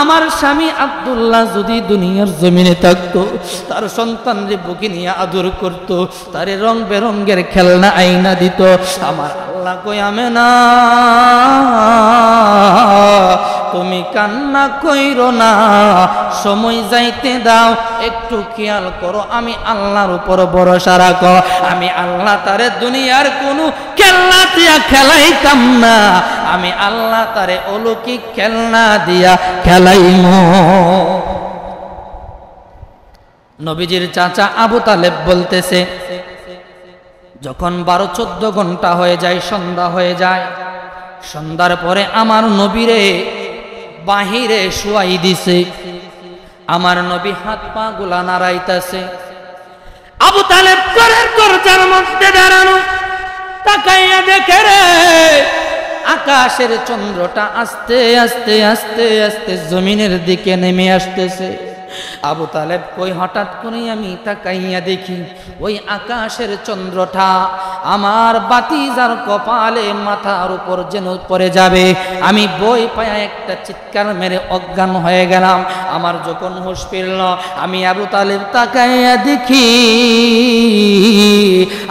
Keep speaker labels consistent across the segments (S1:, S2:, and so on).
S1: আমার স্বামী আব্দুল্লাহ যদি দুনিয়ার জমিনে থাকতো, তার সন্তানরে বুকে নিয়ে আদর করত, তারে রং বেরঙ্গের খেলনা আইনা দিত। আমার আল্লাহ কই আমেনা তুমি কান্না কইরো না, সময় যাইতে দাও, একটু খেয়াল করো, আমি আল্লাহর উপর ভরসা রাখো, আমি আল্লাহ তারে দুনিয়ার কোনো খেলনা দিয়া খেলাইতাম না, আমি আল্লাহ তারে অলৌকিক খেলনা দিয়া খেলাইমু। নবীজির চাচা আবু তালেব বলতেছে, যখন 12-14 ঘন্টা হয়ে যায়, সন্ধ্যা হয়ে যায়, সন্ধ্যার পরে আমার নবীরে বাহিরে শুয়াই দিছে। আমার নবী হাত পা গুলা নাড়াইতেছে। আবু তালেব ঘরের দরজার মধ্যে দাঁড়ানো, তাকাইয়া দেখে রে আকাশের চন্দ্রটা আস্তে আস্তে আস্তে আস্তে জমিনের দিকে নেমে আসতেছে। আবু তালেব কই হঠাৎ করে আমি তাকাইয়া দেখি ওই আকাশের চন্দ্রটা আমার বাতিজার কপালে মাথার উপর যেন পড়ে যাবে। আমি বই পায়া একটা চিৎকার মেরে অজ্ঞান হয়ে গেলাম। আমার যখন হুঁশ ফিরল, আমি আবু তালেব তাকাইয়া দেখি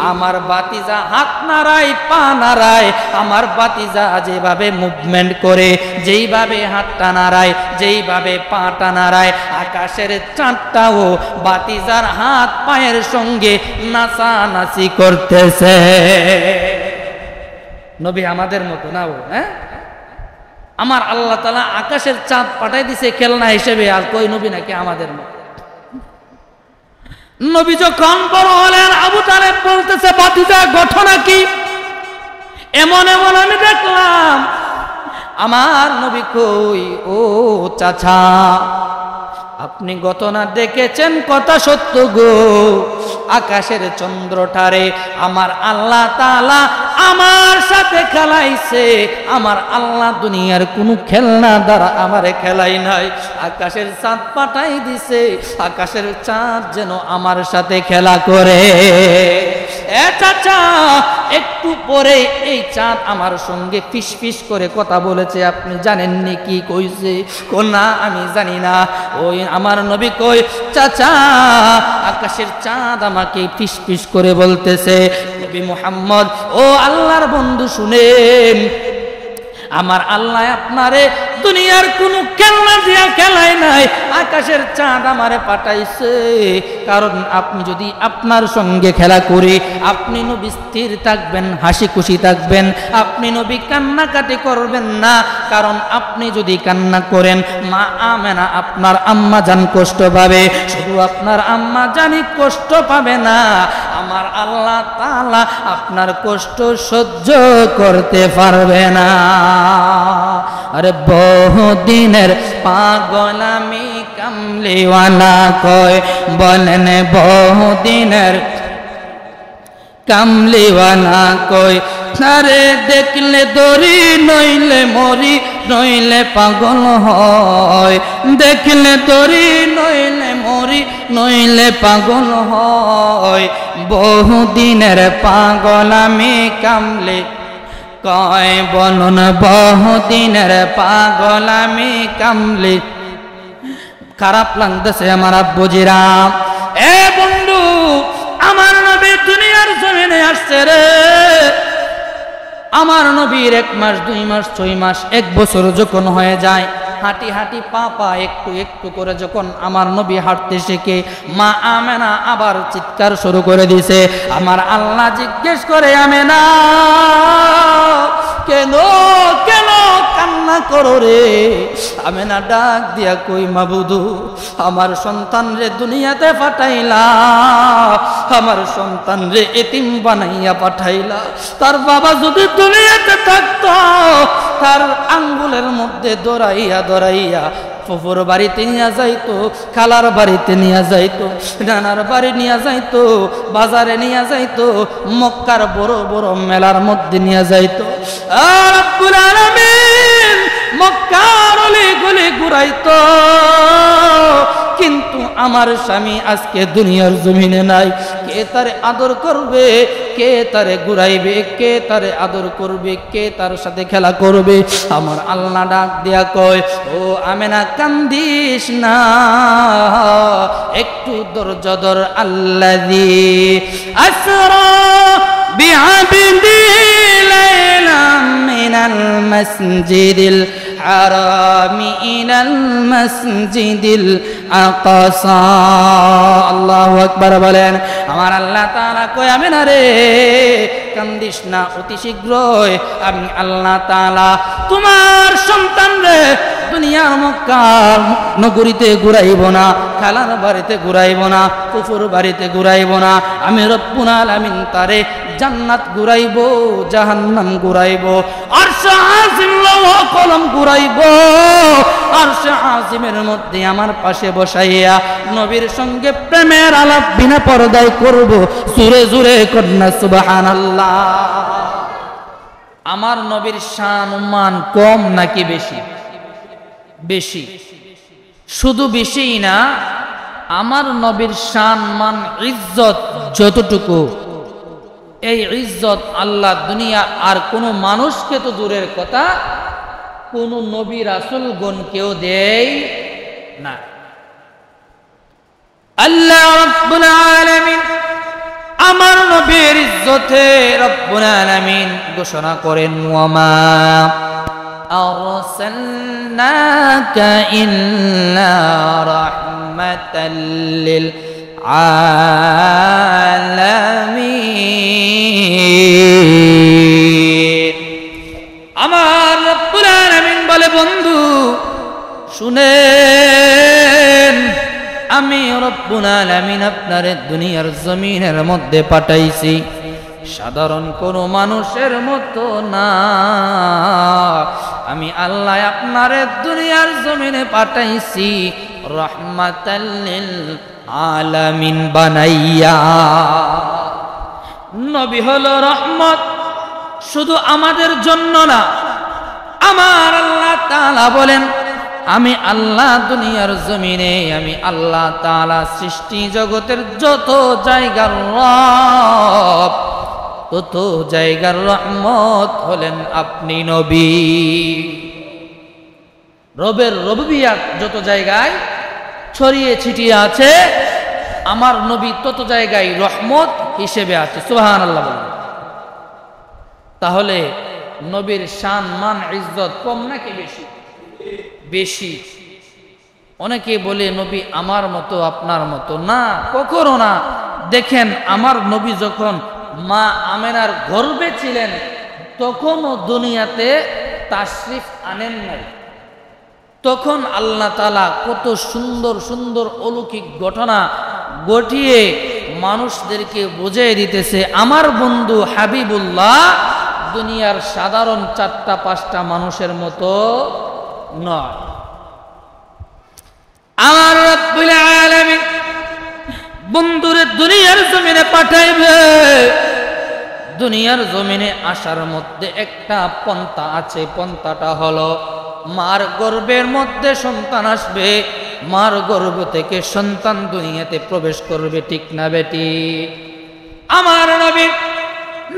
S1: আমার বাতিজা হাত নাড়ায়, পা নাড়ায়। আমার বাতিজা যেভাবে মুভমেন্ট করে, যেইভাবে হাতটা নাড়ায়, যেইভাবে পাটা নাড়ায়, আকাশের চাঁদটাও বাতিজার হাত পায়ের সঙ্গে নাচানাচি করতেছে। নবী আমাদের মতো না ও, হ্যাঁ? আমার আল্লাহ তাআলা আকাশের চাঁদ পাঠাই দিছে খেলনা হিসেবে, আর কই নবী নাকি আমাদের মতো। নবী যখন বড় হলেন, আবু তালেব বলতেছে, বাতিজা ঘটনা কি? এমন এমন আমি দেখলাম। আমার নবী কই, ও চাচা আপনি ঘটনা দেখেছেন, কথা সত্য গো। আকাশের চন্দ্রটারে আমার আল্লাহ তাআলা আমার সাথে খেলাইছে। আমার আল্লাহ দুনিয়ার কোনো খেলনা দ্বারা আমারে খেলাই নাই। আকাশের চাঁদ পাঠাই দিছে, আকাশের চাঁদ যেন আমার সাথে খেলা করে। এ চাচা, একটু পরে এই চাঁদ আমার সঙ্গে ফিস ফিস করে কথা বলেছে, আপনি জানেননি কি কইছে? না আমি জানি না। ওই আমার নবী কই, চাচা আকাশের চাঁদ আমাকে ফিস ফিস করে বলতেছে। নবী মুহাম্মদ, ও আল্লাহর বন্ধু শুনেন, আমার আল্লাহ আপনারে দুনিয়ার কোনো খেলনা দিয়া খেলাই নাই, আকাশের চাঁদ আমারে পাঠাইছে। কারণ আপনি যদি আপনার সঙ্গে খেলা করে, আপনি নবী স্থির থাকবেন, হাসি খুশি থাকবেন, আপনি নবী কান্নাকাটি করবেন না। কারণ আপনি যদি কান্না করেন, মা আমেনা আপনার আম্মা জান কষ্ট পাবে। শুধু আপনার আম্মা জানি কষ্ট পাবে না, আমার আল্লাহ তাআলা আপনার কষ্ট সহ্য করতে পারবে না। আরে বহুদিনের পাগল আমি কামলিওয়ালা কয়, বলেন বহুদিনের কামলিওয়ালা কয়। আরে দেখলে দড়ি নইলে মরি, নইলে পাগল হয়। দেখলে দড়ি নইলে মরি, নইলে পাগল হয়। বহুদিনের পাগল আমি কামলি কয়, বলুন বহুদিনের পাগল আমি কামলি। খারাপ লাগতেছে আমার আব্বুজিরা। এ বন্ধু, আমার নবী দুনিয়ার জমিনে আসছে রে। আমার নবীর 1 মাস 2 মাস 6 মাস 1 বছর যখন হয়ে যায়, হাঁটি হাঁটি পা পা একটু একটু করে যখন আমার নবী হাঁটতে শেখে, মা আমেনা আবার চিৎকার শুরু করে দিছে। আমার আল্লাহ জিজ্ঞেস করে, আমেনা কেন কেন কান্না করো রে? আমেনা ডাক দিয়া কই, মাবুদু আমার সন্তান রে দুনিয়াতে পাঠাইলা, আমার সন্তান রে এতিম বানাইয়া পাঠাইলা। তার বাবা যদি দুনিয়াতে থাকতো, তার আঙ্গুলের মধ্যে দৌড়াইয়া দৌড়াইয়া ফুফুর বাড়িতে নিয়ে যাইতো, খালার বাড়িতে নিয়ে যাইতো, নানার বাড়ি নিয়ে যাইতো, বাজারে নিয়ে যাইতো, মক্কার বড় বড় মেলার মধ্যে নিয়ে যাইতো। আর রব্বুল আলামিন মক্কার অলি গলি ঘুরাইতো। কিন্তু আমার স্বামী আজকে দুনিয়ার জমিনে নাই, কে তারে আদর করবে, কে তারে ঘুরাইবে, কে তারে আদর করবে, কে তার সাথে খেলা করবে? আমার আল্লাহ ডাক দিয়া কয়, ও আমেনা কান্দিস না, একটু ধৈর্য ধর। আল্লাযী আসরা বিআবদি লাইলাম মিনাল মাসজিদিল হারামি ইলাল মাসজিদিল আকসা। আল্লাহু আকবার বলেন। আমার আল্লাহ তাআলা কয়, আমেনা রে কান্দিস না, অতি শীঘ্রই আমি আল্লাহ তাআলা তোমার সন্তান রে দুনিয়ার মক্কা নগরীতে ঘুরাইব না, খালার বাড়িতে ঘুরাইব না, ফুফুর বাড়িতে ঘুরাইব না, আমি রব্বুল আলামিন তারে জান্নাত ঘুরাইব, জাহান্নাম ঘুরাইব, আরশে আজিম লৌহ কলম ঘুরাইব, আরশে আজিমের মধ্যে আমার পাশে বসাইয়া নবীর সঙ্গে প্রেমের আলাপ বিনা পর্দায় করব। জোরে জোরে কন্যা সুবহানাল্লাহ। আমার নবীর শান মান কম নাকি বেশি? বেশি। শুধু বেশিই না, আমার নবীর শান মান ইজ্জত যতটুকু, এই ইজ্জত আল্লাহ দুনিয়া আর কোনো মানুষকে তো দূরের কথা, কোন নবী রাসূলগণকেও দেয় না। আল্লাহ রাব্বুল আলামিন আমার নবীর ইজ্জতে রব্বুল আলামিন ঘোষণা করেন, ওয়ামা আরসালনাকা ইল্লা রাহমাতাল লিল আলামিন। আমার রব্বুল আলামিন বলে, বন্ধু শুনেন, আমি রব্বুল আলামিন আপনারে দুনিয়ার জমিনের মধ্যে পাঠাইছি সাধারণ কোনো মানুষের মতো না। আমি আল্লাহ আপনারে দুনিয়ার জমিনে পাঠাইছি রাহমাতাল লিল আলামিন বানাইয়া। নবী হলো রহমত, শুধু আমাদের জন্য না। আমার আল্লাহ তাআলা বলেন, আমি আল্লাহ দুনিয়ার জমিনে, আমি আল্লাহ তাআলা সৃষ্টি জগতের যত জায়গার রব, তত জায়গার রহমত হলেন আপনি নবী। রবের রববিয়াত যত জায়গায় ছড়িয়ে ছিটিয়ে আছে, আমার নবী তত জায়গায় রহমত হিসেবে আছে। সুবহানাল্লাহ বলেন। তাহলে নবীর শান মান ইজ্জত কম নাকি বেশি? বেশি। অনেকে বলে নবী আমার মতো আপনার মতো, না, কখনো না। দেখেন, আমার নবী যখন মা আমেনার গর্ভে ছিলেন তখনও দুনিয়াতে তাশরিফ আনেন নাই। তখন আল্লাহ তাআলা কত সুন্দর সুন্দর অলৌকিক ঘটনা ঘটিয়ে মানুষদেরকে বুঝিয়ে দিতেছে, আমার বন্ধু হাবিবুল্লাহ দুনিয়ার সাধারণ 4-5টা মানুষের মতো নয়। আমার রব্বুল আলামিন বন্ধুরে দুনিয়ার জমিনে পাঠাইবে। দুনিয়ার জমিনে আসার মধ্যে একটা পন্থা আছে, পন্থাটা হলো মার গর্ভের মধ্যে সন্তান আসবে, মার গর্ভ থেকে সন্তান দুনিয়াতে প্রবেশ করবে, ঠিক না বেটি? আমার নবী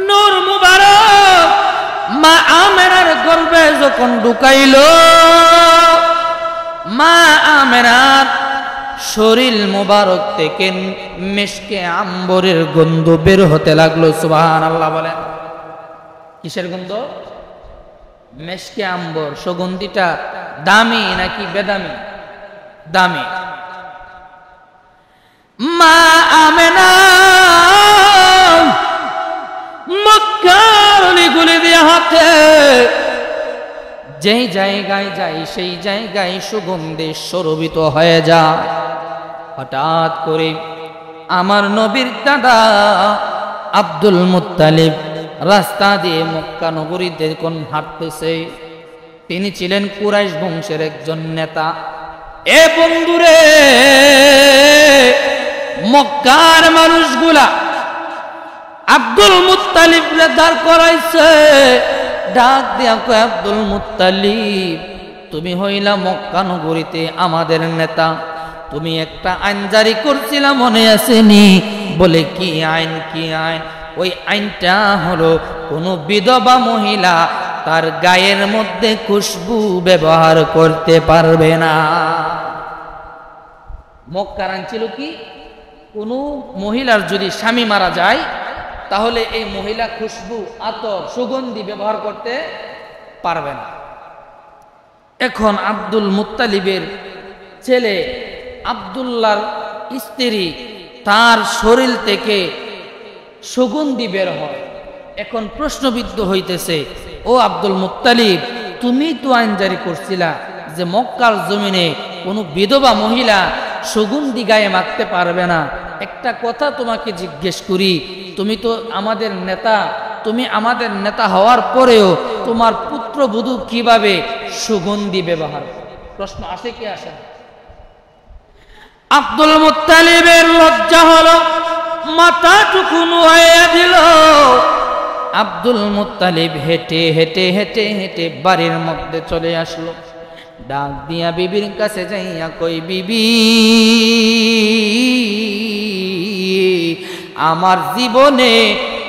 S1: নূর মুবারক মা আমেনার গর্ভে যখন ঢুকাইল, মা আমেনার শরীর মুবারক থেকে মিশকে আম্বরের গন্ধ বের হতে লাগলো। সুবহানাল্লাহ বলেন। কিসের গন্ধ? মিশকে আম্বর। সুগন্ধিটা দামি নাকি বেদামি? দামি। মা আমেনা মক্কার অলিগলি দিয়ে হাঁটে, যেই জায়গায় যাই সেই জায়গায় সুগন্ধে শোভিত হয়ে যায়। হঠাৎ করে আমার নবীর দাদা আব্দুল মুত্তালিব রাস্তা দিয়ে মক্কা নগরীতে কোন হাঁটতেছে। তিনি ছিলেন কুরাইশ বংশের একজন নেতা। এ বন্ধুরে, মক্কার মানুষগুলা আব্দুল মুত্তালিবরে দাঁড় করাইছে, ডাক দিয়া কয়, আব্দুল মুত্তালিব তুমি হইলা মক্কা নগরীতে আমাদের নেতা, তুমি একটা আইন জারি করছিলা মনে আসেনি? বলে কি আইন? কি আইন? ওই আইনটা হলো কোনো বিধবা মহিলা তার গায়ের মধ্যে খুশবু ব্যবহার করতে পারবে না। মক্কার আইন ছিল কি, কোনো মহিলার যদি স্বামী মারা যায় তাহলে এই মহিলা খুশবু, আতর, সুগন্ধি ব্যবহার করতে পারবে না। এখন আব্দুল মুত্তালিবের ছেলে আব্দুল্লাহর স্ত্রী, তার শরীর থেকে সুগন্ধি বের হয়। এখন প্রশ্নবিদ্ধ হইতেছে, ও আব্দুল মুত্তালিব, তুমি তো আইন জারি করছিলা যে মক্কার জমিনে কোনো বিধবা মহিলা সুগন্ধি গায়ে মাখতে পারবে না। একটা কথা তোমাকে জিজ্ঞেস করি, তুমি তো আমাদের নেতা, তুমি আমাদের নেতা হওয়ার পরেও তোমার পুত্রবধূ কিভাবে সুগন্ধি ব্যবহার করে? প্রশ্ন আসে কি আসে না? আব্দুল মুত্তালিবের লজ্জা হলো, মাথাটুকু নুয়ে দিল। আব্দুল মুত্তালিব হেঁটে হেঁটে হেঁটে হেঁটে বাড়ির মধ্যে চলে আসলো। ডাক দিয়া বিবির কাছে যাইয়া কই, বিবি, আমার জীবনে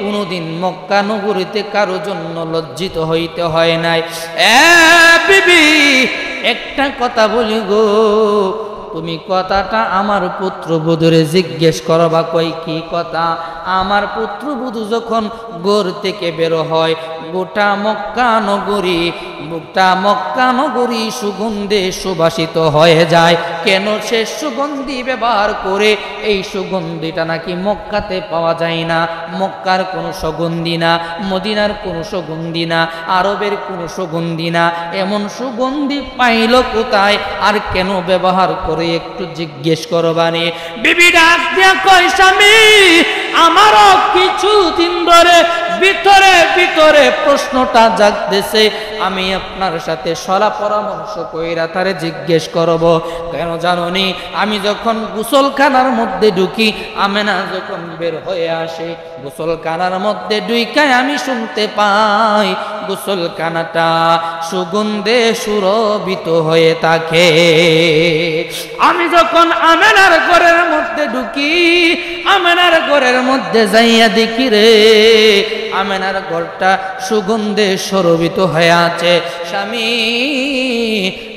S1: কোনোদিন মক্কা নগরীতে কারো জন্য লজ্জিত হইতে হয় নাই। বিবি, একটা কথা বলি গো, তুমি কথাটা আমার পুত্রবধূরে জিজ্ঞেস করবা। কই কি কথা? আমার পুত্রবধূ যখন ঘর থেকে বের হয় গোটা মক্কা নগরী সুগন্ধে সুবাসিত হয়ে যায়। কেন সে সুগন্ধি ব্যবহার করে? এই সুগন্ধিটা নাকি মক্কাতে পাওয়া যায় না, মক্কার কোনো সুগন্ধি না, মদিনার কোনো সুগন্ধি না, আরবের কোনো সুগন্ধি না। এমন সুগন্ধি পাইল কোথায় আর কেন ব্যবহার করে একটু জিজ্ঞেস করবানি। বিবি ডাক দিয়া কয়, স্বামী, আমারও কিছুদিন ধরে ভিতরে ভিতরে প্রশ্নটা জাগতেছে। আমি আপনার সাথে সলা পরামর্শ কইরা তারে জিজ্ঞেস করব। কেন জানোনি? আমি যখন গোসলখানার মধ্যে ঢুকি, আমেনা যখন বের হয়ে আসে, গোসলখানার মধ্যে ঢুইকায় আমি শুনতে পাই গোসলখানাটা সুগন্ধে সুরভিত হয়ে থাকে। আমি যখন আমেনার ঘরের মধ্যে ঢুকি, আমেনার ঘরের মধ্যে যাইয়া দেখি রে, আমেনার ঘরটা সুগন্ধে সুরভিত হয়ে আছে। স্বামী,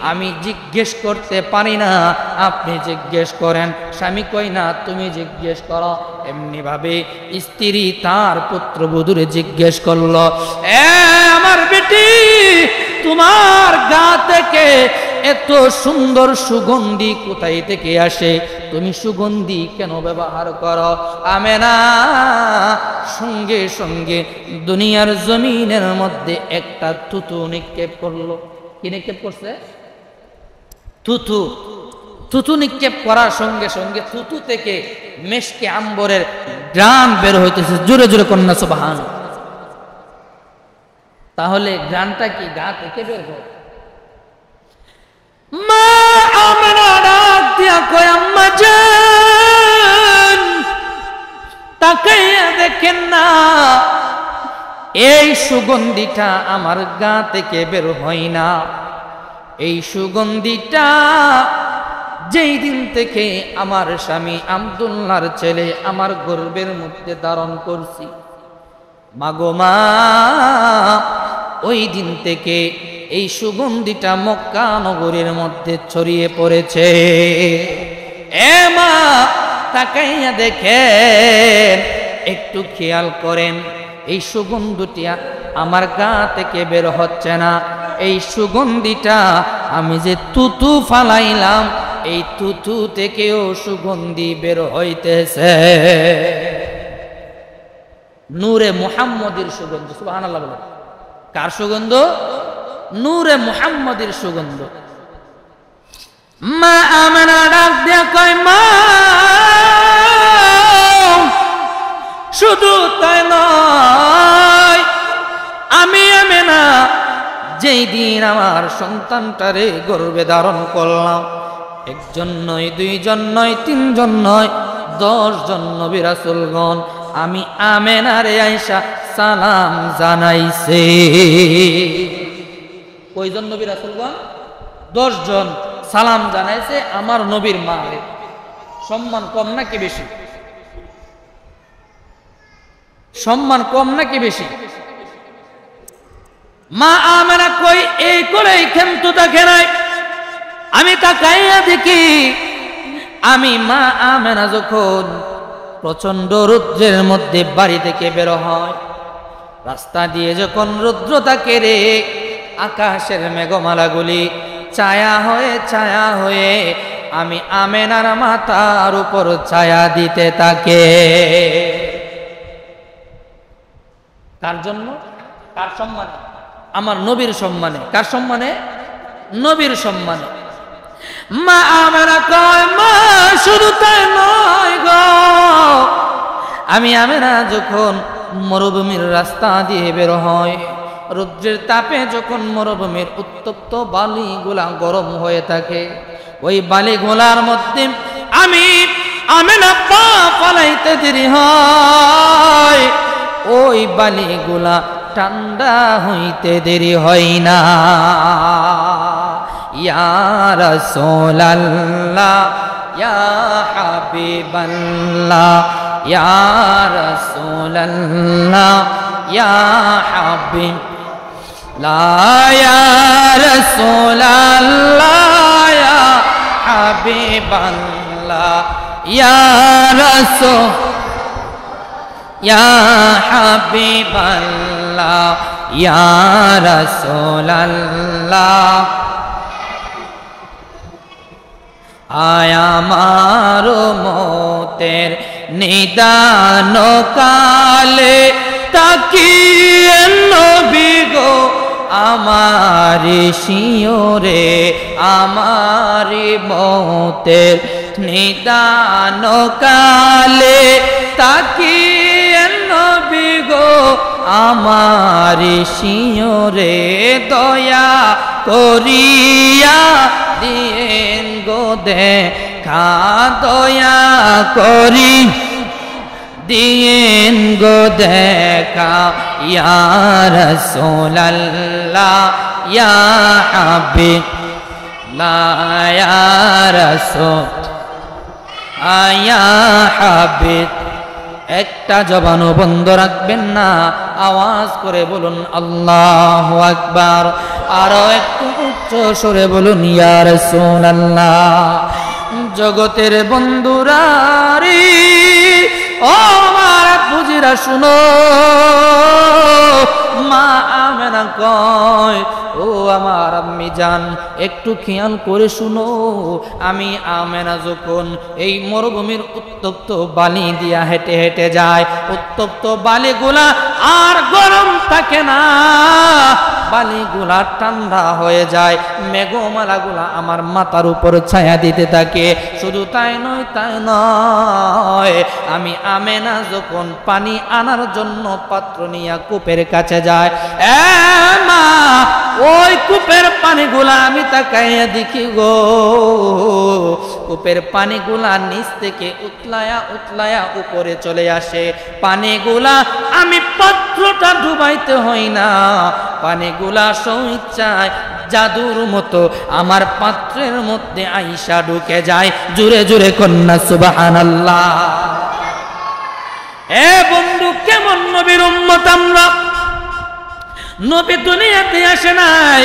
S1: আমি জিজ্ঞেস করতে পারি না, আপনি জিজ্ঞেস করেন। স্বামী কই না, তুমি জিজ্ঞেস করো। এমনি ভাবে স্ত্রী তার পুত্রবধূরে জিজ্ঞেস করলো, আমার বেটি, তোমার গা থেকে এত সুন্দর সুগন্ধি কোথায় থেকে আসে? তুমি সুগন্ধি কেন ব্যবহার করো? আমেনা সঙ্গে সঙ্গে দুনিয়ার জমিনের মধ্যে একটা থুতু নিক্ষেপ করলো। কি নিক্ষেপ করছে? থুতু। থুতু নিক্ষেপ করার সঙ্গে সঙ্গে থুতু থেকে মেশকে আম্বরের গ্রান বের হইতেছে। জোরে জোরে কন্যা সুবহান। তাহলে গ্রানটা কি গা থেকে বের হয়? মা আমেনা ডাক দিয়া কয়, আম্মা জান, তাকাইয়া দেখেন না, এই সুগন্ধিটা আমার গা থেকে বের হয় না। এই সুগন্ধিটা যেই দিন থেকে আমার স্বামী আব্দুল্লাহর ছেলে আমার গর্ভের মধ্যে ধারণ করছি, মাগো মা, ওই দিন থেকে এই সুগন্ধিটা মক্কা নগরীর মধ্যে ছড়িয়ে পড়েছে। এ মা, তাকাইয়া দেখেন, একটু খেয়াল করেন, এই সুগন্ধিটি আমার গা থেকে বের হচ্ছে না। এই সুগন্ধিটা আমি যে তুতু ফালাইলাম, এই তুতু থেকেও সুগন্ধি বের হইতেছে। নূরে মুহাম্মদের সুগন্ধ। সুবহানাল্লাহ বলেন। কার সুগন্ধ? নূরে মুহাম্মদের সুগন্ধ। মা আমেনা ডাক দিয়া কয়, মা, শুধু তাই নয়, আমি আমেনা যেই দিন আমার সন্তানটারে গর্ভে ধারণ করলাম, একজন নয়, দুইজন নয়, তিনজন নয়, 10 জন নবী রাসূলগণ আমি আমেনারে আয়েশা সালাম জানাইছে। কয়জন নবী রাসূলগণ? 10 জন সালাম জানাইছে আমার নবীর মা। সম্মান কম নাকি বেশি? সম্মান কম নাকি বেশি? মা আমেনা কই এই করে কিন্তু দেখে নাই। আমি তাকাইয়া দেখি আমি মা আমেনা যখন প্রচন্ড রৌদ্রের মধ্যে বাড়ি থেকে বের হয়, রাস্তা দিয়ে যখন রৌদ্র থাকে রে, আকাশের মেঘমালাগুলি ছায়া হয়ে আমি আমেনার মাথার উপর ছায়া দিতে থাকে। কার জন্য? কার সম্মানে? আমার নবীর সম্মানে। কার সম্মানে? নবীর সম্মানে। মা আমেনা কয় মা শুধু তাই নয় গো, আমি আমেনা যখন মরুভূমির রাস্তা দিয়ে বের হয়, রৌদ্রের তাপে যখন মরুভূমির উত্তপ্ত বালিগুলা গরম হয়ে থাকে, ওই বালিগুলার মধ্যে আমি আমেনা পা ফলাইতে দেরি হয়, ওই বালিগুলা ঠান্ডা হইতে দেরি হয় না। ইয়া রাসূলুল্লাহ ইয়া হাবিবাল্লাহ ইয়া রাসূলুল্লাহ ইয়া হাবিব লা ইয়া রাসূলুল্লাহ ইয়া হাবিবাল্লাহ ইয়া রাসূল ইয়া হাবিবাল্লাহ ইয়া রাসূলুল্লাহ। আয় আমার মতের নিদান কালে তাকিয়ে নবী গো আমার শিওরে, আমার মতের নিদান কালে তাকিয়ে নবী গো আমার শিওরে, দয়া করিয়া দিয়েন গো দেখা, দয়া করি দিয়েন গো দেখা। ইয়া রাসূলুল্লাহ ইয়া হাবিবাল্লাহ ইয়া রাসূল ইয়া হাবিব। একটা জবানও বন্ধ রাখবেন না, আওয়াজ করে বলুন আল্লাহু আকবার। আরো একটু উচ্চ সুরে বলুন ইয়া রাসূলুল্লাহ। জগতের বন্ধুরা রে, ও আমার বুঝিরা শুনো, মা আমেনা কয় ও আমার আম্মি জান একটু খেয়াল করে শুনো, আমি আমেনা যখন এই মরুভূমির উত্তপ্ত বালি দিয়া হেঁটে হেঁটে যায়, উত্তপ্ত বালিগুলা আর গরম থাকে না, বালিগুলা ঠান্ডা হয়ে যায়, মেঘমালাগুলা আমার মাথার উপর ছায়া দিতে থাকে। শুধু তাই নয়, আমি আমেনা যখন পানি আনার জন্য পাত্র নিয়ে কূপের কাছে যায়, মা ওই কূপের পানিগুলা আমি তাকাইয়া দেখি গো, কূপের পানিগুলা নিচ থেকে উতলায়া উপরে চলে আসে। পানিগুলা আমি পাত্রটা ডুবাইতে হয় না, পানিগুলা স্বইচ্ছায় জাদুর মতো আমার পাত্রের মধ্যে আইসা ঢুকে যায়। জুরে জুরে কন্যা সুবহানাল্লাহ। এ বন্ধু, কেমন নবীর উম্মত আমরা। নবী দুনিয়াতে আসে নাই,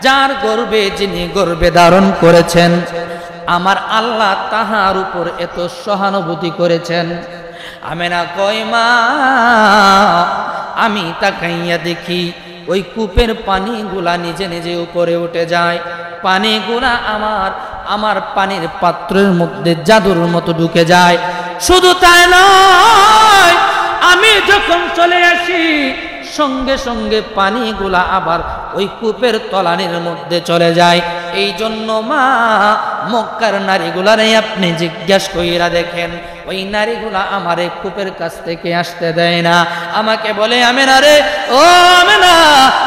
S1: যার গর্বে যিনি গর্বে ধারণ করেছেন, আমার আল্লাহ তাহার উপর এত সহানুভূতি করেছেন। আমেনা কয় মা আমি তাকাইয়া দেখি ওই কূপের পানিগুলা নিজে নিজে উপরে উঠে যায়, পানিগুলা আমার পানির পাত্রের মধ্যে জাদুর মতো ঢুকে যায়। শুধু তাই নয়, আমি যখন চলে আসি সঙ্গে সঙ্গে পানিগুলা আবার ওই কূপের তলানির মধ্যে চলে যায়। এই জন্য মা মক্কার নারীগুলারে আপনি জিজ্ঞাস কইরা দেখেন, ওই নারীগুলা আমারে কূপের কাছ থেকে আসতে দেয় না, আমাকে বলে আমেনা রে, ও আমেনা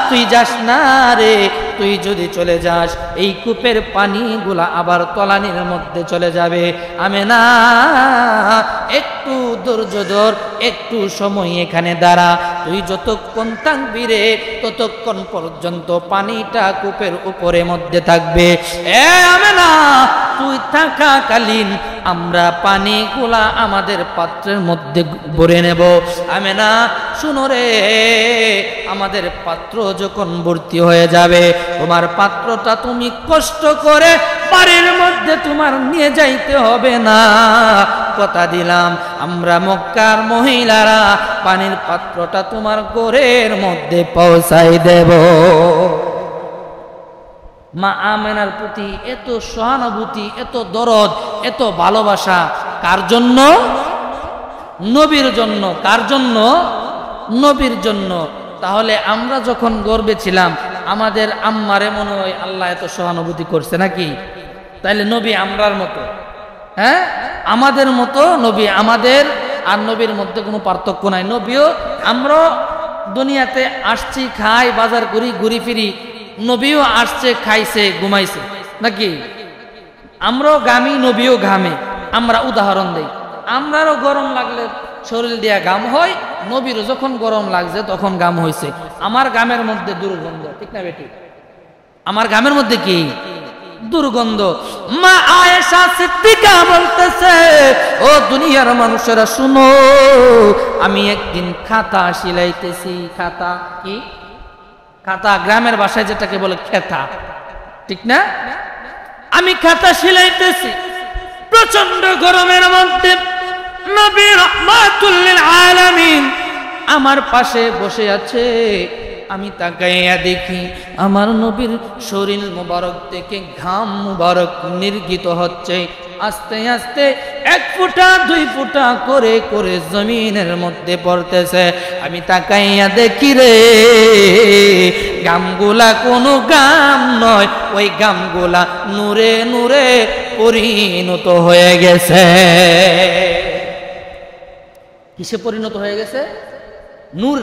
S1: তুই যাস না রে, তুই যদি চলে যাস এই কূপের পানিগুলা আবার তলানির মধ্যে চলে যাবে। আমেনা একটু ধৈর্য ধর, একটু সময় এখানে দাঁড়া, তুই যতক্ষণ থাকবি রে ততক্ষণ পর্যন্ত পানিটা কূপের উপরে মধ্যে থাকবে। এ আমেনা তুই থাকাকালীন আমরা পানিগুলা আমাদের পাত্রের মধ্যে ভরে নেব। আমেনা শুনো রে, আমাদের পাত্র যখন ভর্তি হয়ে যাবে তোমার পাত্রটা তুমি কষ্ট করে বাড়ির মধ্যে তোমার নিয়ে যাইতে হবে না, কথা দিলাম আমরা মক্কার মহিলারা পানির পাত্রটা তোমার ঘরের মধ্যে পৌঁছাই দেব। মা আমেনার প্রতি এত সহানুভূতি, এত দরদ, এত ভালোবাসা কার জন্য? নবীর জন্য। কার জন্য? নবীর জন্য। তাহলে আমরা যখন গর্বে ছিলাম আমাদের আম্মারে মনে হয় আল্লাহ এত সহানুভূতি করছে নাকি? তাইলে নবী আমরার মতো, হ্যাঁ আমাদের মতো নবী, আমাদের আর নবীর মধ্যে কোনো পার্থক্য নাই। নবীও আমরা দুনিয়াতে আসছি, খাই, বাজার করি, ঘুরি ফিরি, নবীও আসছে, খাইছে, ঘুমাইছে নাকি? আমরাও ঘামি, নবীও ঘামে। আমরা উদাহরণ দেই, আমরারও গরম লাগলে শরীর দিয়া ঘাম হয়, নবীরও যখন গরম লাগছে তখন ঘাম হয়েছে। আমার ঘামের মধ্যে দুর্গন্ধ, ঠিক না বেটি? আমার ঘামের মধ্যে কি দুর্গন্ধ। মা আয়েশা সিদ্দিকা বলতেছে, ও দুনিয়ার মানুষেরা শুনো, আমি একদিন খাতা সিলাইতেছি। খাতা কি? খাতা গ্রামের ভাষায় যেটাকে বলে খেতা, ঠিক না? আমি খাতা সিলাইতেছি প্রচন্ড গরমের মধ্যে। নবী রাহমাতুল লিল আলামিন আমার পাশে বসে আছে। আমি তাকাইয়া দেখি আমার নবীর শরীর মুবারক থেকে ঘাম মুবারক নির্গিত হচ্ছে। আস্তে আস্তে 1 ফোঁটা 2 ফোঁটা করে করে জমিনের মধ্যে পড়তেছে। আমি তাকাইয়া দেখি রে, গামগুলা কোনো গাম নয়, ওই গামগুলা নূরে নূরে পরিণত হয়ে গেছে। কিসে পরিণত হয়ে গেছে? নূর।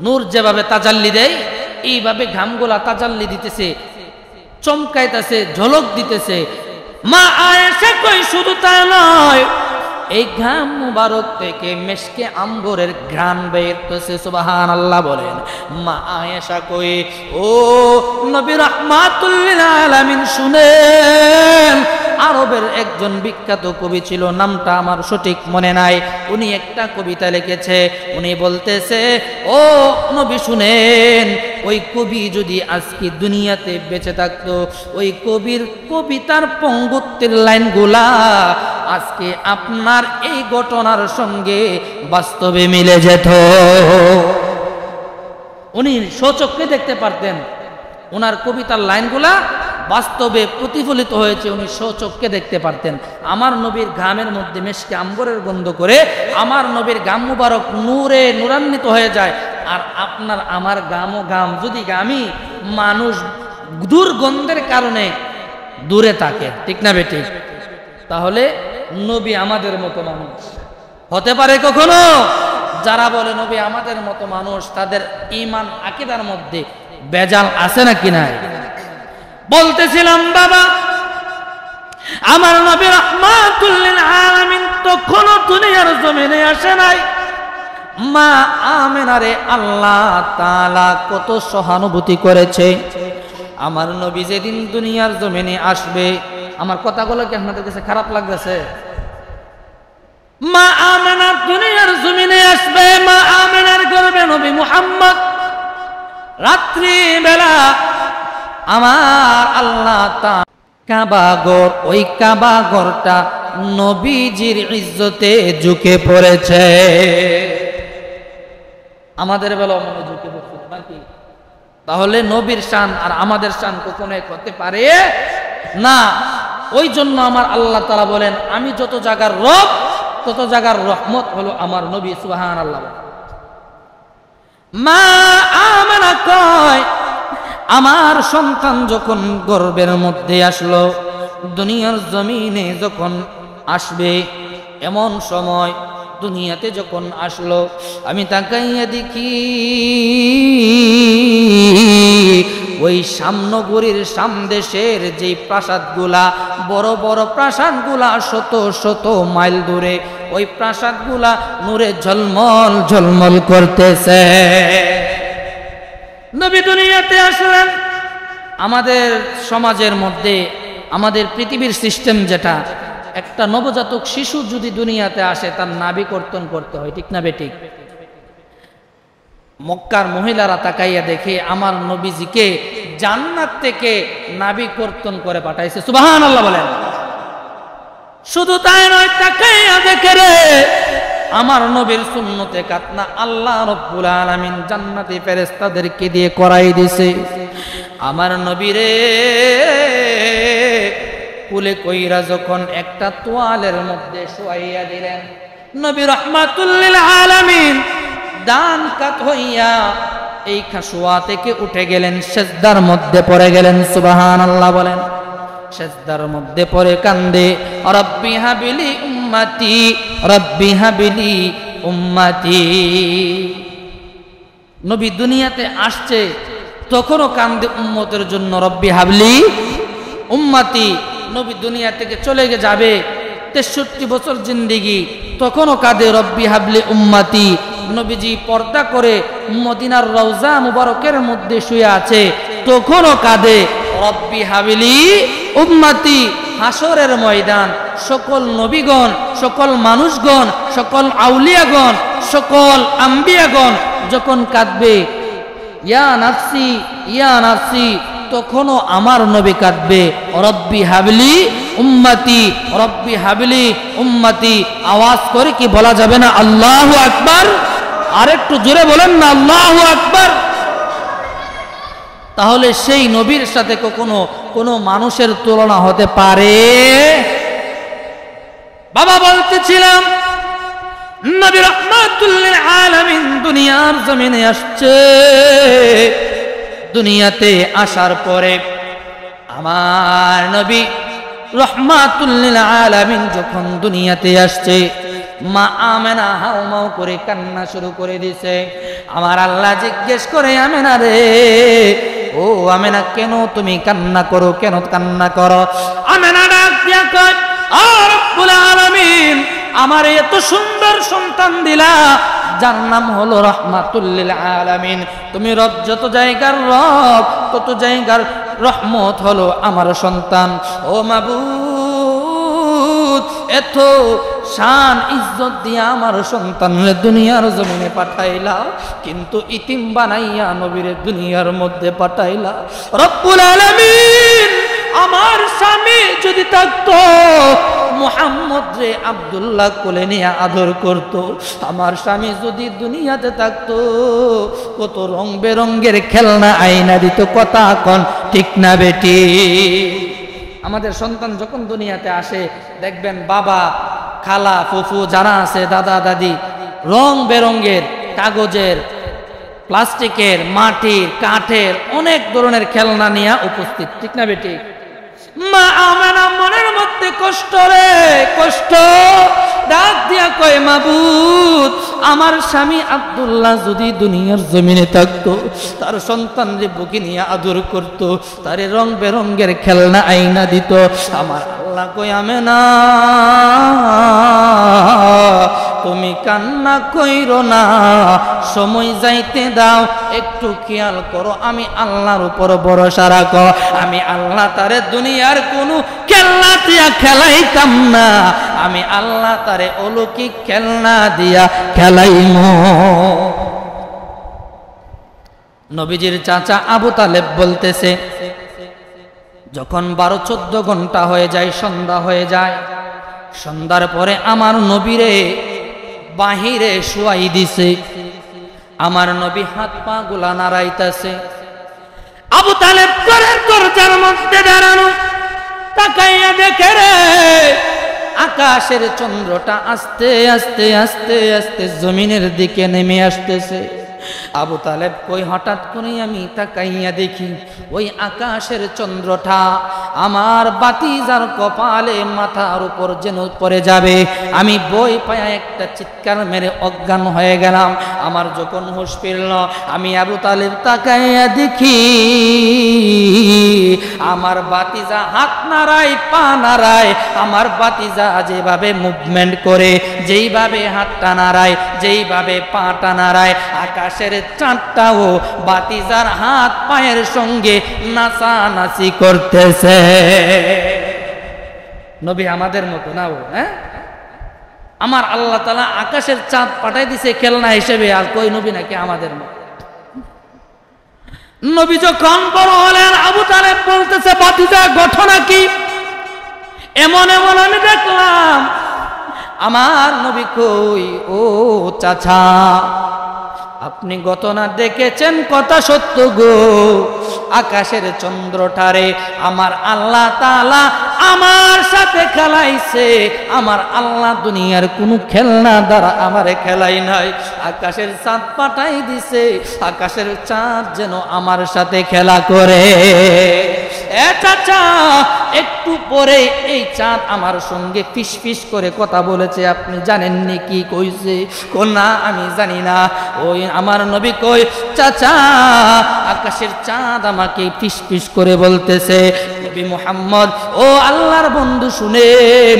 S1: নূর যেভাবে তাজাল্লি দেয় এইভাবে ঘামগুলা তাজাল্লি দিতেছে, চমকাইতেছে, ঝলক দিতেছে। মা আয়েশা কই শুধু তা নয়, এই ঘাম মুবারক থেকে মেশকে আম্বরের ঘ্রাণ বের হচ্ছে। সুবহানাল্লাহ বলেন। মা আয়েশা কই, ও নবী রাহমাতুল লিল আলামিন শুনেন, আরবের একজন বিখ্যাত কবি ছিল, নামটা আমার সঠিক মনে নাই। উনি একটা কবিতা লিখেছে, উনি বলতেছে, ও নবী শুনেন, ওই কবি যদি আজকে দুনিয়াতে বেঁচে থাকতো, ওই কবির কবিতার পঙ্গুত্বের লাইনগুলা আজকে আপনার এই ঘটনার সঙ্গে বাস্তবে মিলে যেত। উনি স্বচক্ষে দেখতে পারতেন, ওনার কবিতার লাইনগুলা বাস্তবে প্রতিফলিত হয়েছে, উনি স্বচক্ষে দেখতে পারতেন। আমার নবীর ঘামের মধ্যে মেশকে আম্বরের গন্ধ করে আমার নবীর ঘাম মুবারক নূরে নূরান্বিত হয়ে যায়। আর আপনার আমার ঘামও ঘাম, যদি ঘামি মানুষ দুর্গন্ধের কারণে দূরে থাকে, ঠিক না বেটি? তাহলে নবী আমাদের মতো মানুষ হতে পারে কখনো? যারা বলে নবী আমাদের মতো মানুষ, তাদের ঈমান আকীদার মধ্যে বেজাল আছে নাকি নাই? বলতেছিলাম বাবা, আমার নবী রাহমাতুল লিল আলামিন তখনো দুনিয়ার জমিনে আসে নাই। মা আমেনারে আল্লাহ তাআলা কত সহানুভূতি করেছে। আমার নবী যেদিন দুনিয়ার জমিনে আসবে, আমার কথাগুলো কি আপনাদের কাছে খারাপ লাগতেছে? মা আমেনা দুনিয়ার জমিনে আসবে, মা আমেনার গর্ভে নবী মুহাম্মদ। রাত্রি বেলা আমার আল্লাহ তাআলা কাবা ঘর, ওই কাবা ঘরটা নবীজির ইজ্জতে ঝুঁকে পড়েছে। আমাদের বেলা মনে ঝুঁকে পড়ছে নাকি? তাহলে নবীর শান আর আমাদের শান কখনো এক হতে পারে না। ওই জন্য আমার আল্লাহ তাআলা বলেন, আমি যত জায়গার রব তত জায়গার রহমত হলো আমার নবী। সুবহানাল্লাহ। মা আমেনা কয়, আমার সন্তান যখন গর্ভের মধ্যে আসলো, দুনিয়ার জমিনে যখন আসবে, এমন সময় দুনিয়াতে যখন আসলো, আমি তাকাইয়া দেখি ওই সামনগরীর সামদেশের যে প্রাসাদগুলা বড় বড় প্রাসাদগুলা শত শত মাইল দূরে, ওই প্রাসাদগুলা নূরে ঝলমল ঝলমল করতেছে। নবী দুনিয়াতে আসলেন। আমাদের সমাজের মধ্যে, আমাদের পৃথিবীর সিস্টেম যেটা, একটা নবজাতক শিশু যদি দুনিয়াতে আসে তার নাভি কর্তন করতে হয়, ঠিক না বেঠিক? মক্কার মহিলারা তাকাইয়া দেখে আমার নবীজিকে জান্নাত থেকে নাভি কর্তন করে পাঠাইছে, সুবহানাল্লাহ বলেন। শুধু তাই নয়, তাকাইয়া দেখে রে আমার নবীর সুন্নতে কাতনা আল্লাহ রাব্বুল আলামিন জান্নাতি ফেরেশতাদেরকে দিয়ে করাই দিছে। আমার নবীরে কুলে কইরা যখন একটা তোয়ালের মধ্যে শোয়াইয়া দিলেন, নবী রাহমাতুল লিল আলামিন দান কাত হইয়া এই খাসোয়া থেকে উঠে গেলেন, সিজদার মধ্যে পড়ে গেলেন, সুবহানাল্লাহ বলেন। সিজদার মধ্যে পড়ে কান্দে, রব্বি হাবিলি উম্মতি, রব্বি হাবিলি উম্মতি। নবী দুনিয়াতে আসছে তখনও কান্দে উম্মতের জন্য, রব্বি হাবলি উম্মতি। নবী দুনিয়া থেকে চলে যাবে 63 বছর জিন্দেগি, তখনও কাঁদে রব্বি হাবলি উম্মতি। নবীজি পর্দা করে মদিনার রওজা মুবারকের মধ্যে শুয়ে আছে, তখনও কাঁদে রব্বি হাবলি উম্মতি। হাসরের ময়দান সকল নবীগণ, সকল মানুষগণ, সকল আউলিয়াগণ, সকল আম্বিয়াগণ যখন কাঁদবে ইয়া নাফসি ইয়া নাফসি, তখনও আমার নবী কাঁদবে রব্বি হাবলি উম্মতি, রব্বি হাবলি উম্মতি। আওয়াজ করে কি বলা যাবে না আল্লাহু আকবার? আরেকটু জোরে বলেন না আল্লাহু আকবার। তাহলে সেই নবীর সাথে কখনো কোনো মানুষের তুলনা হতে পারে? বাবা বলতেছিলাম, নবী রাহমাতুল লিল আলামিন দুনিয়ার জমিনে আসছে। দুনিয়াতে আসার পরে আমার নবী রাহমাতুল লিল আলামিন যখন দুনিয়াতে আসছে, মা আমেনা হাউমাউ করে কান্না শুরু করে দিছে। আমার আল্লাহ জিজ্ঞেস করে, আমেনা রে, ও আমেনা কেন তুমি কান্না করো, কেন কান্না করো? আমেনা ডাক দিয়া কয়, ও রব্বুল আলামিন, আমার এত সুন্দর সন্তান দিলা, যার নাম হলো রাহমাতুল লিল আলামিন। তুমি রব, যত জায়গার রব তত জায়গার রহমত হলো আমার সন্তান। ও মাবুদ, এত শান ইজ্জত দিয়া আমার সন্তানরে দুনিয়ার জমিনে পাঠাইলা, কিন্তু ইতিম বানাইয়া নবীরে দুনিয়ার মধ্যে পাঠাইলা। রব্বুল আলামিন, আমার স্বামী যদি থাকতো, মুহাম্মদ রে আব্দুল্লাহ কোলে নিয়ে আদর করত। আমার স্বামী যদি দুনিয়াতে থাকতো, কত রং বেরঙ্গের খেলনা আইনা দিত। কথা কন ঠিক না বেটি? আমাদের সন্তান যখন দুনিয়াতে আসে, দেখবেন বাবা, খালা, ফুফু যারা আছে, দাদা দাদি, রং বেরঙ্গের কাগজের, প্লাস্টিকের, মাটির, কাঠের অনেক ধরনের খেলনা নিয়ে উপস্থিত, ঠিক না বেটি? মা আমেনা মনের মধ্যে কষ্ট রে, কষ্ট। ডাক দিয়া কয়, মাবুদ, আমার স্বামী আব্দুল্লাহ যদি দুনিয়ার জমিনে থাকতো, তার সন্তান রে বুকে নিয়ে আদর করত, তারে রং বেরঙ্গের খেলনা আইনা দিত। আমার আল্লাহ কই, আমেনা তুমি কান্না কইরো না, সময় যাইতে দাও, একটু খেয়াল করো। আমি আল্লাহর উপর ভরসা রাখো। আমি আল্লাহ তারে দুনিয়ার কোনো খেলনা দিয়া খেলাইতাম না, আমি আল্লাহ তারে অলৌকিক খেলনা দিয়া খেলাইমু। নবীজির চাচা আবু তালেব বলতেছে, যখন 12-14 ঘন্টা হয়ে যায়, সন্ধ্যা হয়ে যায়, সন্ধ্যার পরে আমার নবীরে বাহিরে শুয়াই দিছে। আমার নবী হাত পা গুলা নাড়াইতেছে। আবু তালেব ঘরের দরজার মধ্যে দাঁড়ানো, তাকাইয়া দেখে রে আকাশের চন্দ্রটা আস্তে আস্তে আস্তে আস্তে জমিনের দিকে নেমে আসতেছে। আবু তালেব কই হঠাৎ করে আমি তাকাইয়া দেখি ওই আকাশের চন্দ্রটা আমার বাতিজার কপালে মাথার উপর যেন পড়ে যাবে। আমি বই পায়া একটা চিৎকার মেরে অজ্ঞান হয়ে গেলাম। আমার যখন হুঁশ ফিরল, আমি আবু তালেব তাকাইয়া দেখি আমার বাতিজা হাত নাড়ায়, পা নাড়ায়। আমার বাতিজা যেভাবে মুভমেন্ট করে, যেইভাবে হাতটা নাড়ায়, যেইভাবে পাটা নাড়ায়, আকাশের চাঁদটাও বাতিজার হাত পায়ের সঙ্গে নাচানাচি করতেছে। নবী আমাদের মতো না ও, হ্যাঁ? আমার আল্লাহ তাআলা আকাশের চাঁদ পাঠাই দিছে খেলনা হিসেবে, আর কই নবী নাকি আমাদের মতো। নবী যখন বড় হলেন, আবু তালেব বলতেছে বাতিজা ঘটনা কি? এমন এমন আমি দেখলাম। আমার নবী কই, ও চাচা আপনি ঘটনা দেখেছেন, কথা সত্য গো। আকাশের চন্দ্রটারে আমার আল্লাহ তাআলা আমার সাথে খেলাইছে। আমার আল্লাহ দুনিয়ার কোনো খেলনা দ্বারা আমারে খেলাই নাই। আকাশের চাঁদ পাঠাই দিছে, আকাশের চাঁদ যেন আমার সাথে খেলা করে। এ চাচা, একটু পরে এই চাঁদ আমার সঙ্গে ফিস ফিস করে কথা বলেছে, আপনি জানেননি কি কইছে? না আমি জানি না। ওই আমার নবী কই, চাচা আকাশের চাঁদ আমাকে ফিস ফিস করে বলতেছে, নবী মুহাম্মদ ও আল্লাহর বন্ধু শুনেন,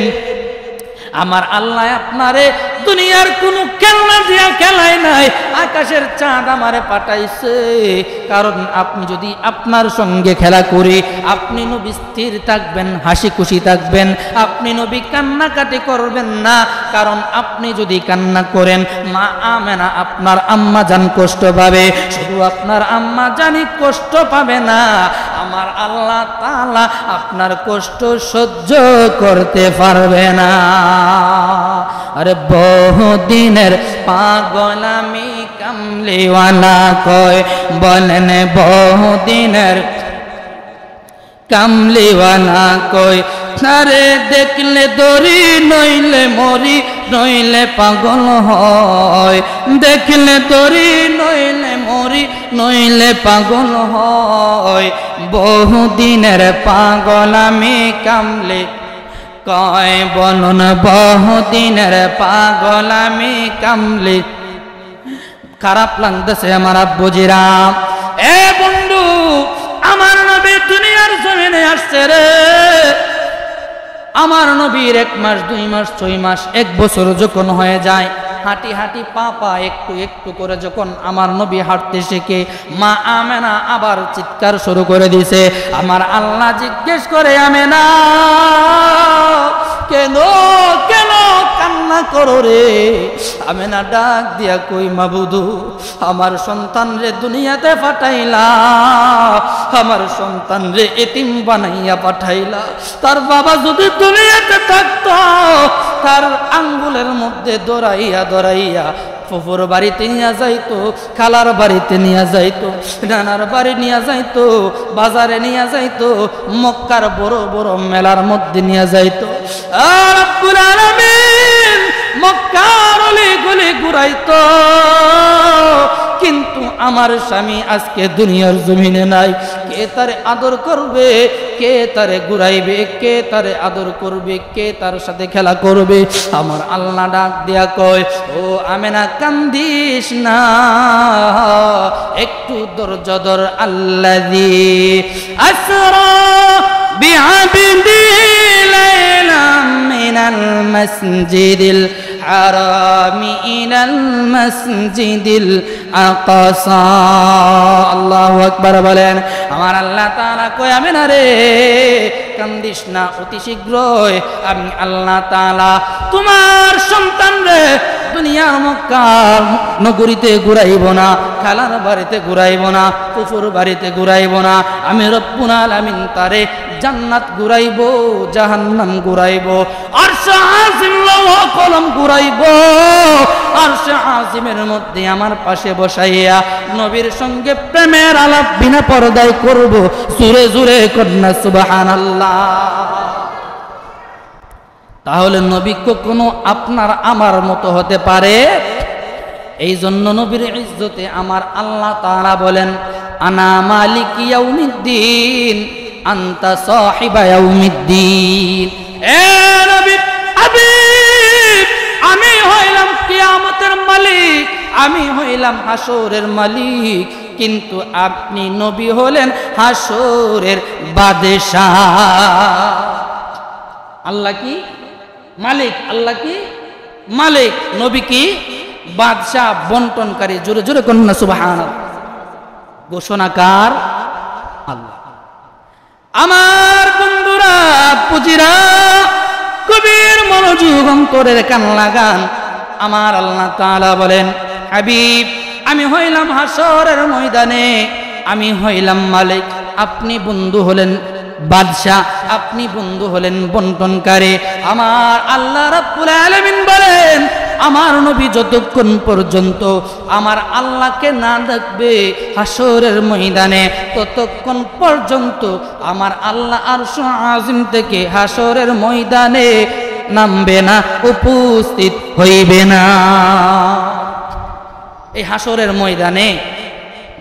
S1: আমার আল্লাহ আপনারে দুনিয়ার কোনো খেলনা দিয়া খেলায় নাই, আকাশের চাঁদ আমারে পাঠাইছে। কারণ আপনি যদি আপনার সঙ্গে খেলা করি, আপনি নবী স্থির থাকবেন, হাসি খুশি থাকবেন, আপনি নবী কান্নাকাটি করবেন না। কারণ আপনি যদি কান্না করেন, মা আমেনা আপনার আম্মা জান কষ্ট পাবে। শুধু আপনার আম্মা জানি কষ্ট পাবে না, আমার আল্লাহ তাআলা আপনার কষ্ট সহ্য করতে পারবে না। আরে বহুদিনের পাগল আমি কামলিওয়ালা কয়, বলেন বহুদিনের কামলিওয়ালা কয়। তারে দেখলে দড়ি, নইলে মরি, নইলে পাগল হয়। দেখলে দড়ি, নইলে মরি, নইলে পাগল হয়। বহুদিনের পাগল আমি কামলি কয়, বলুন বহুদিনের পাগল আমি কামলি। খারাপ লাগতেছে আমার আব্বুজিরা। এ বন্ধু, আমার নবী দুনিয়ার জমিনে আসছে রে। আমার নবীর 1 মাস 2 মাস 6 মাস 1 বছর যখন হয়ে যায়, হাঁটি হাঁটি পা পা একটু একটু করে যখন আমার নবী হাঁটতে শেখে, মা আমেনা আবার চিৎকার শুরু করে দিছে। আমার আল্লাহ জিজ্ঞেস করে, আমেনা কেন কেন কান্না করো রে? আমেনা ডাক দিয়া কই, মাবুদু আমার সন্তান রে দুনিয়াতে পাঠাইলা, আমার সন্তান রে এতিম বানাইয়া পাঠাইলা। তার বাবা যদি দুনিয়াতে থাকতো, তার আঙ্গুলের মধ্যে দৌড়াইয়া দৌড়াইয়া ফুফুর বাড়িতে নিয়ে যাইতো, খালার বাড়িতে নিয়ে যাইতো, নানার বাড়ি নিয়ে যাইতো, বাজারে নিয়ে যাইতো, মক্কার বড় বড় মেলার মধ্যে নিয়ে যাইতো। আর রব্বুল আলামিন মক্কার অলি-গলি ঘুরাইতো। কিন্তু আমার স্বামী আজকে দুনিয়ার জমিনে নাই। কে তারে আদর করবে? কে তারে ঘুরাইবে? কে তারে আদর করবে? কে তার সাথে খেলা করবে? আমার আল্লাহ ডাক দিয়া কয়, ও আমেনা কান্দিস না, একটু ধৈর্য ধর। আল্লাযী আসরা বিআবদি লাইলাম মিনাল মাসজিদিল হারামি ইলাল মাসজিদিল আকসা। আল্লাহু আকবার বলেন। আমার আল্লাহ তাআলা কয়, আমেনা রে কান্দিস না, অতি শীঘ্রই আমি আল্লাহ তাআলা তোমার সন্তান রে দুনিয়ার মক্কার নগরীতে ঘুরাইব না, খালার বাড়িতে ঘুরাইব না, ফুফুর বাড়িতে ঘুরাইব না। আমি রব্বুল আলামিন তারে জান্নাত ঘুরাইব, জাহান্নাম ঘুরাইব, আরশে আজিম লৌহ কলম ঘুরাইব। আরশে আজিমের মধ্যে আমার পাশে বসাইয়া নবীর সঙ্গে প্রেমের আলাপ বিনা পর্দায় করব। জোরে জোরে কন্যা সুবহানাল্লাহ। তাহলে নবী কখনো আপনার আমার মতো হতে পারে? এই জন্য নবীর ইজ্জতে আমার আল্লাহ তাআলা বলেন আনা মালিক ইয়াউমিদ্দিন আনতা সাহিবা ইয়াউমিদ্দিন। এ নবী হাবিব, আমি হইলাম কিয়ামতের মালিক, আমি হইলাম হাসরের মালিক, কিন্তু আপনি নবী হলেন হাসরের বাদশাহ। আল্লাহ কি মালিক, আল্লাহ কি মালিক, নবী কি বাদশাহ, বন্টনকারী। জোরে জোরে কন্যা সুবহানাল্লাহ। ঘোষণাকার আল্লাহ। আমার বন্ধুরা, পুজিরা, কবির মনোযোগ অন্তরের কান লাগান। আমার আল্লাহ তাআলা বলেন হাবিব, আমি হইলাম হাসরের ময়দানে, আমি হইলাম মালিক, আপনি বন্ধু হলেন বাদশাহ, আপনি বন্ধু হলেন বন্টনকারী। আমার আল্লাহ রাব্বুল আলামিন বলেন আমার নবী যতক্ষণ পর্যন্ত আমার আল্লাহকে না দেখবে হাসরের ময়দানে, ততক্ষণ পর্যন্ত আমার আল্লাহ আরশ আজিম থেকে হাসরের ময়দানে নামবে না, উপস্থিত হইবে না। এই হাসরের ময়দানে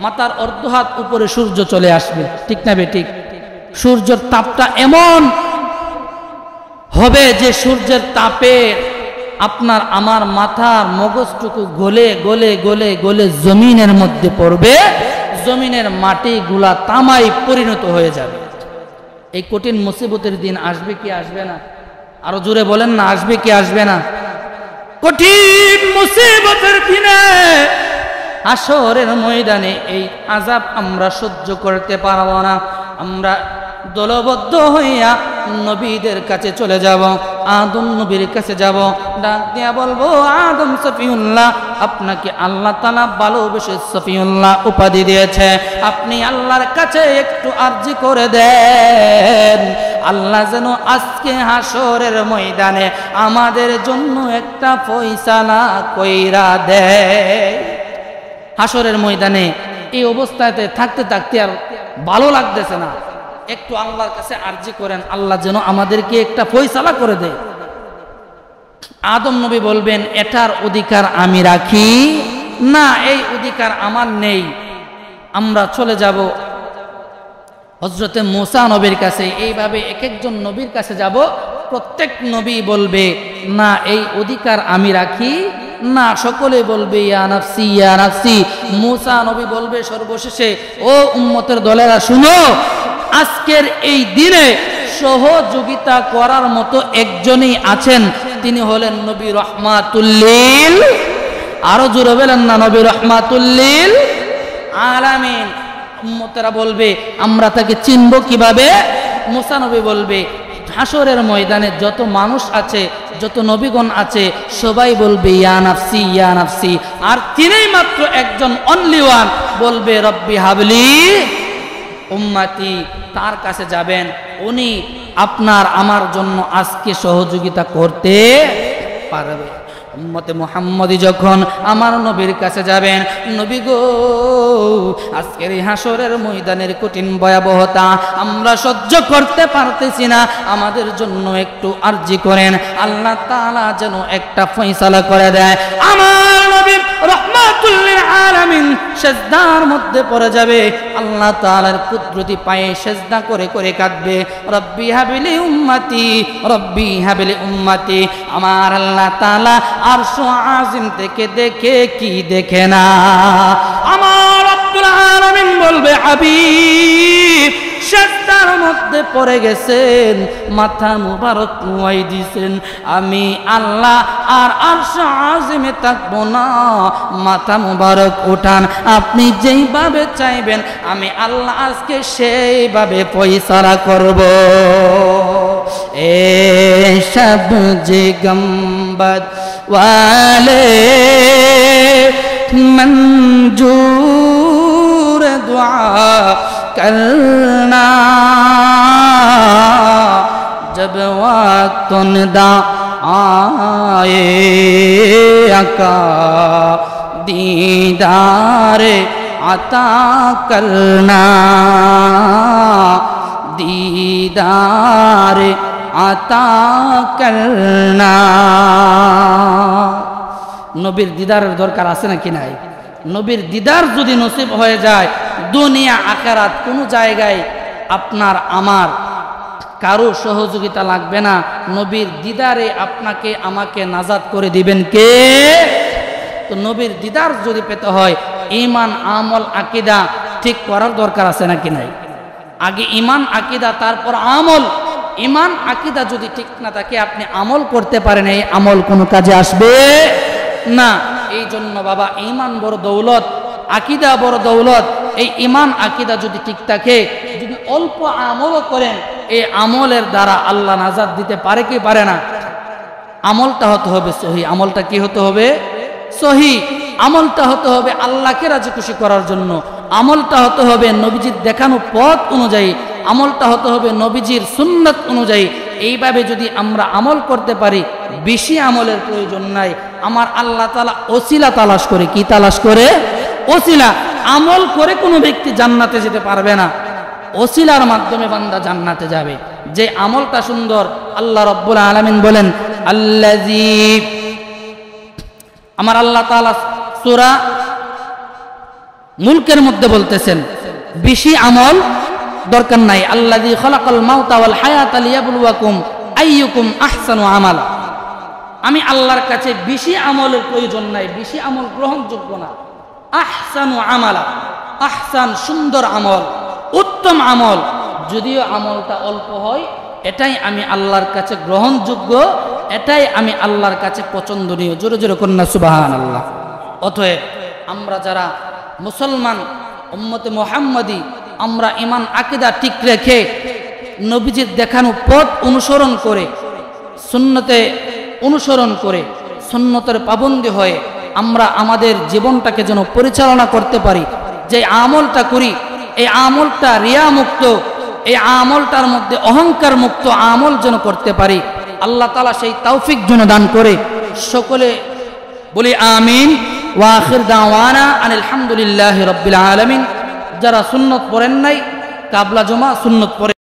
S1: মাথার অর্ধ হাত উপরে সূর্য চলে আসবে, ঠিক না বেঠিক? সূর্যের তাপটা এমন হবে যে সূর্যের তাপে আপনার আমার মাথার মগজটুকু গলে গলে গলে গলে জমিনের মধ্যে পড়বে, জমিনের মাটিগুলা তামায় পরিণত হয়ে যাবে। এই কঠিন মুসিবতের দিন আসবে কি আসবে না? আরো জোরে বলেন না, আসবে কি আসবে না? কঠিন মুসিবতের দিনে হাসরের ময়দানে এই আযাব আমরা সহ্য করতে পারব না। আমরা দলবদ্ধ হইয়া নবীদের কাছে চলে যাব, আদম নবীর কাছে যাব, ডাক দিয়া বলবো আদম সফিউল্লাহ, আপনাকে আল্লাহ তাআলা ভালোবেসে সফিউল্লাহ উপাধি দিয়েছে, আপনি আল্লাহর কাছে একটু আরজি করে দেন, আল্লাহ যেন আজকে হাসরের ময়দানে আমাদের জন্য একটা ফয়সালা কইরা দেয়। হাসরের ময়দানে এই অবস্থাতে থাকতে থাকতে আর ভালো লাগতেছে না, একটু আল্লাহর কাছে আরজি করেন, আল্লাহ যেন আমাদেরকে একটা ফয়সালা করে দেয়। আদম নবী বলবেন এটার অধিকার আমি রাখি না, এই অধিকার আমার নেই। আমরা চলে যাব হযরতে মূসা নবীর কাছে, এইভাবে এক একজন নবীর কাছে যাব, প্রত্যেক নবী বলবে না এই অধিকার আমি রাখি না, সকলে বলবে ইয়া নাফসি ইয়া নাফসি। মূসা নবী বলবে সর্বশেষে ও উম্মতের দলেরা শুনো, আজকের এই দিনে সহযোগিতা করার মতো একজনই আছেন, তিনি হলেন নবী রাহমাতুল লিল, আরো জোরে বলেন না, নবী রাহমাতুল লিল আলামিন। উম্মতেরা বলবে আমরা তাকে চিনব কিভাবে? মূসা নবী বলবে হাসরের ময়দানে যত মানুষ আছে, যত নবীগণ আছে, সবাই বলবে ইয়া নাফসি ইয়া নাফসি, আর তিনিই মাত্র একজন অনলি ওয়ান বলবে রব্বি হাবলি উম্মতি। তার কাছে যাবেন, উনি আপনার আমার জন্য আজকে সহযোগিতা করতে পারবে। উম্মতে মুহাম্মদী যখন আমার নবীর কাছে যাবেন, নবী গো আজকের এই হাসরের ময়দানের কঠিন ভয়াবহতা আমরা সহ্য করতে পারতেছি না, আমাদের জন্য একটু আরজি করেন, আল্লাহ তাআলা যেন একটা ফয়সালা করে দেয়। আমার নবী রাহমাতুল লিল আলামিন সিজদার মধ্যে পড়ে যাবে, আল্লাহ তাআলার কুদরতি পায়ে সিজদা করে করে কাঁদবে, রব্বি হাবলি উম্মতি রব্বি হাবলি উম্মতি। আমার আল্লাহ তাআলা আরশ আজিম থেকে দেখে কি দেখে না? আমার রব্বুল আলামিন বলবে হাবিব সিজদার মধ্যে পড়ে গেছেন, মাথা মুবারক নুয়াই দিয়েছেন, আমি আল্লাহ আর আরশ আজিমে থাকবো না, মাথা মুবারক উঠান, আপনি যেইভাবে চাইবেন আমি আল্লাহ আজকে সেইভাবে ফয়সালা করব। এ সব যে গম্বদ वाले मंजूर दुआ करना, जब वक्त निदा आए आका दीदार अता करना, दीदार अता करना। নবীর দিদারের দরকার আছে নাকি নাই? নবীর দিদার যদি নসিব হয়ে যায়, দুনিয়া আখিরাত কোনো জায়গায় আপনার আমার কারো সহযোগিতা লাগবে না। নবীর দিদারে আপনাকে আমাকে নাজাত করে দিবেন কে? তো নবীর দিদার যদি পেতে হয়, ঈমান আমল আকীদা ঠিক করার দরকার আছে নাকি নাই? আগে ঈমান আকীদা, তারপর আমল। ঈমান আকীদা যদি ঠিক না থাকে, আপনি আমল করতে পারেন, এই আমল কোনো কাজে আসবে না। এই জন্য বাবা, ঈমান বড় দৌলত, আকীদা বড় দৌলত। এই ঈমান আকীদা যদি ঠিক থাকে, যদি অল্প আমলও করেন, এই আমলের দ্বারা আল্লাহ নাজাত দিতে পারে কি পারে না? আমলটা হতে হবে সহি। আমলটা কি হতে হবে? সহি। আমলটা হতে হবে আল্লাহকে রাজি খুশি করার জন্য। আমলটা হতে হবে নবীজির দেখানো পথ অনুযায়ী। আমলটা হতে হবে নবীজির সুন্নাত অনুযায়ী। এইভাবে যদি আমরা আমল করতে পারি, বেশি আমলের প্রয়োজন নাই। আমার আল্লাহ তাআলা ওসিলা তালাশ করে। কি তালাশ করে? ওসিলা। আমল করে কোনো ব্যক্তি জান্নাতে যেতে পারবে না, ওসিলার মাধ্যমে বান্দা জান্নাতে যাবে। যে আমলটা সুন্দর, আল্লাহ রাব্বুল আলামিন বলেন, আল্লাযী, আমার আল্লাহ তাআলা সূরা মুলকের মধ্যে বলতেছেন, বেশি আমল দরকার নাই। আল্লাযী খালাকাল মাউতা ওয়াল হায়াতা লিয়াবলুয়াকুম আইয়ুকুম আহসানু আমালা। আমি আল্লাহর কাছে বেশি আমলের প্রয়োজন নাই, বেশি আমল গ্রহণযোগ্য না। আহসানু আমালা, আহসান সুন্দর আমল, উত্তম আমল, যদিও আমলটা অল্প হয়, এটাই আমি আল্লাহর কাছে গ্রহণযোগ্য, এটাই আমি আল্লাহর কাছে পছন্দনীয়। জোরে জোরে কন্যা সুবহানাল্লাহ। অতএব আমরা যারা মুসলমান উম্মতে মুহাম্মাদি, আমরা ঈমান আকীদা ঠিক রেখে নবীজির দেখানো পথ অনুসরণ করে, সুন্নতে অনুসরণ করে, সুন্নতের পাবন্দী হয়ে আমরা আমাদের জীবনটাকে যেন পরিচালনা করতে পারি। যে আমলটা করি, এই আমলটা রিয়া মুক্ত, এই আমলটার মধ্যে অহংকার মুক্ত আমল যেন করতে পারি। আল্লাহ তাআলা সেই তৌফিক যেন দান করে। সকলে বলি আমিন। ওয়া আখির দাওয়ানা আনিল হামদুলিল্লাহি রাব্বিল আলামিন। যারা সুন্নত পড়েন নাই, কাবলা জমা সুন্নত পড়ে।